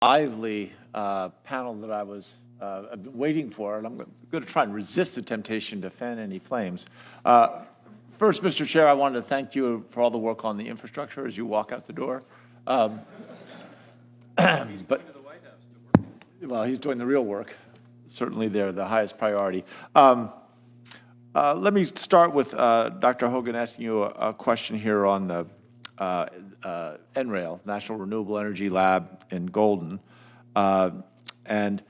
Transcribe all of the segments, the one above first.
lively panel that I've been waiting for, and I'm going to try and resist the temptation to fan any flames. First, Mr. Chair, I wanted to thank you for all the work on the infrastructure as you walk out the door. But well, he's doing the real work. Certainly, they're the highest priority. Let me start with Dr. Hogan asking you a question here on the NREL, National Renewable Energy Lab in Golden. And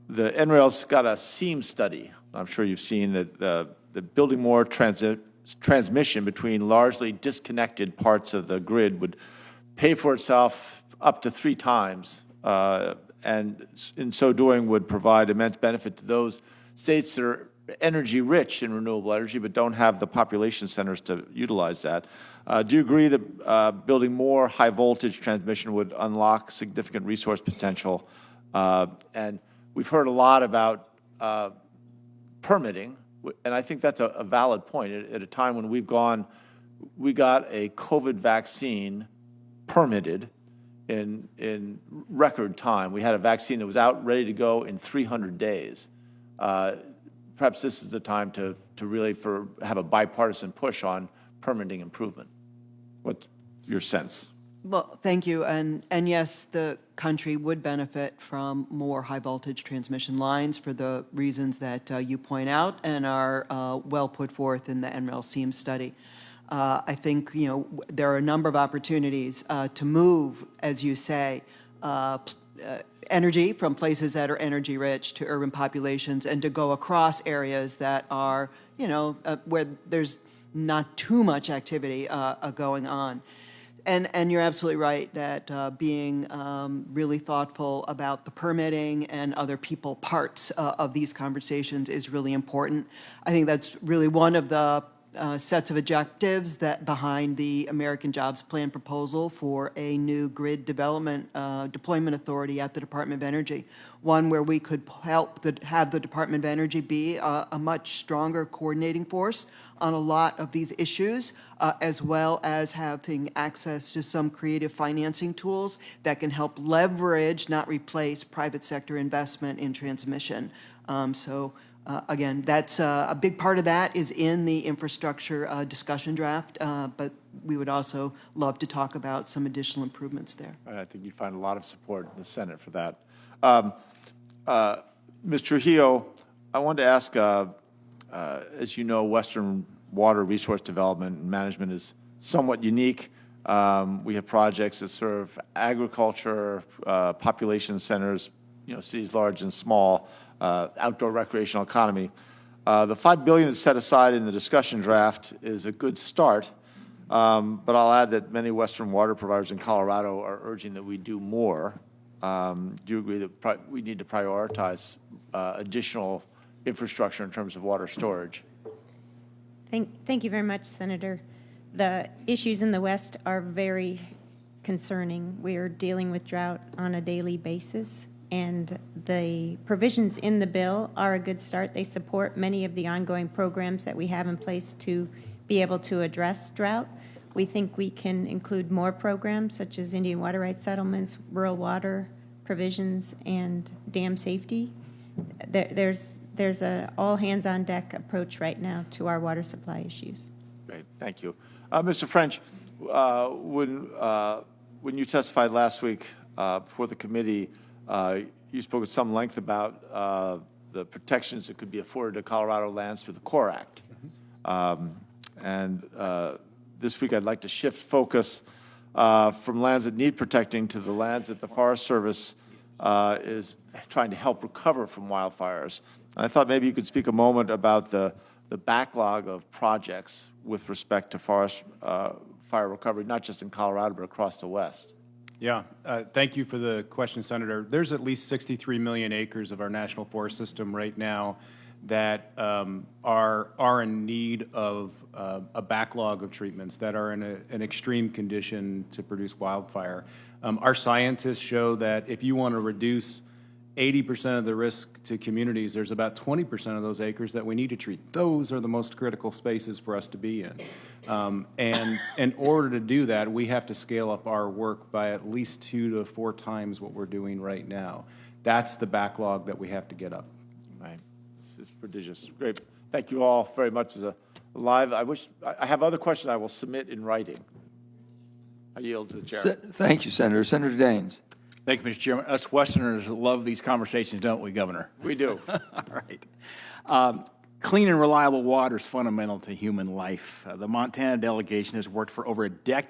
the NREL's got a SEAM study. I'm sure you've seen that the building more transmission between largely disconnected parts of the grid would pay for itself up to 3 times, and in so doing would provide immense benefit to those states that are energy rich in renewable energy but don't have the population centers to utilize that. Do you agree that building more high voltage transmission would unlock significant resource potential? And we've heard a lot about permitting, and I think that's a valid point. At a time when we got a COVID vaccine permitted in record time. We had a vaccine that was out, ready to go in 300 days. Perhaps this is the time to really have a bipartisan push on permitting improvement. What's your sense? Well, thank you. And yes, the country would benefit from more high voltage transmission lines for the reasons that you point out and are well put forth in the NREL SEAM study. I think, there are a number of opportunities to move, as you say, energy from places that are energy rich to urban populations and to go across areas that are, where there's not too much activity going on. And you're absolutely right that being really thoughtful about the permitting and other people parts of these conversations is really important. I think that's really one of the sets of objectives that behind the American Jobs Plan proposal for a new grid development deployment authority at the Department of Energy, one where we could help have the Department of Energy be a much stronger coordinating force on a lot of these issues, as well as having access to some creative financing tools that can help leverage, not replace, private sector investment in transmission. Again, that's a big part of that is in the infrastructure discussion draft, but we would also love to talk about some additional improvements there. I think you'd find a lot of support in the Senate for that. Ms. Trujillo, I wanted to ask, as you know, Western water resource development and management is somewhat unique. We have projects that serve agriculture, population centers, cities large and small, outdoor recreational economy. The $5 billion that's set aside in the discussion draft is a good start, but I'll add that many Western water providers in Colorado are urging that we do more. Do you agree that we need to prioritize additional infrastructure in terms of water storage? Thank you very much, Senator. The issues in the West are very concerning. We are dealing with drought on a daily basis, and the provisions in the bill are a good start. They support many of the ongoing programs that we have in place to be able to address drought. We think we can include more programs such as Indian water rights settlements, rural water provisions, and dam safety. There's an all-hands-on-deck approach right now to our water supply issues. Great, thank you. Mr. French, when you testified last week before the committee, you spoke at some length about the protections that could be afforded to Colorado lands through the Core Act. This week I'd like to shift focus from lands that need protecting to the lands that the Forest Service is trying to help recover from wildfires. And I thought maybe you could speak a moment about the backlog of projects with respect to forest fire recovery, not just in Colorado, but across the West. Yeah, thank you for the question, Senator. There's at least 63 million acres of our national forest system right now that are in need of a backlog of treatments that are in an extreme condition to produce wildfire. Our scientists show that if you want to reduce 80% of the risk to communities, there's about 20% of those acres that we need to treat. Those are the most critical spaces for us to be in. And in order to do that, we have to scale up our work by at least 2 to 4 times what we're doing right now. That's the backlog that we have to get up. Right. It's prodigious. Great. Thank you all very much as a live. I have other questions I will submit in writing. I yield to the chair. Thank you, Senator. Senator Daines. Thank you, Mr. Chairman. Us Westerners love these conversations, don't we, Governor? We do. All right. Clean and reliable water is fundamental to human life. The Montana delegation has worked for over a decade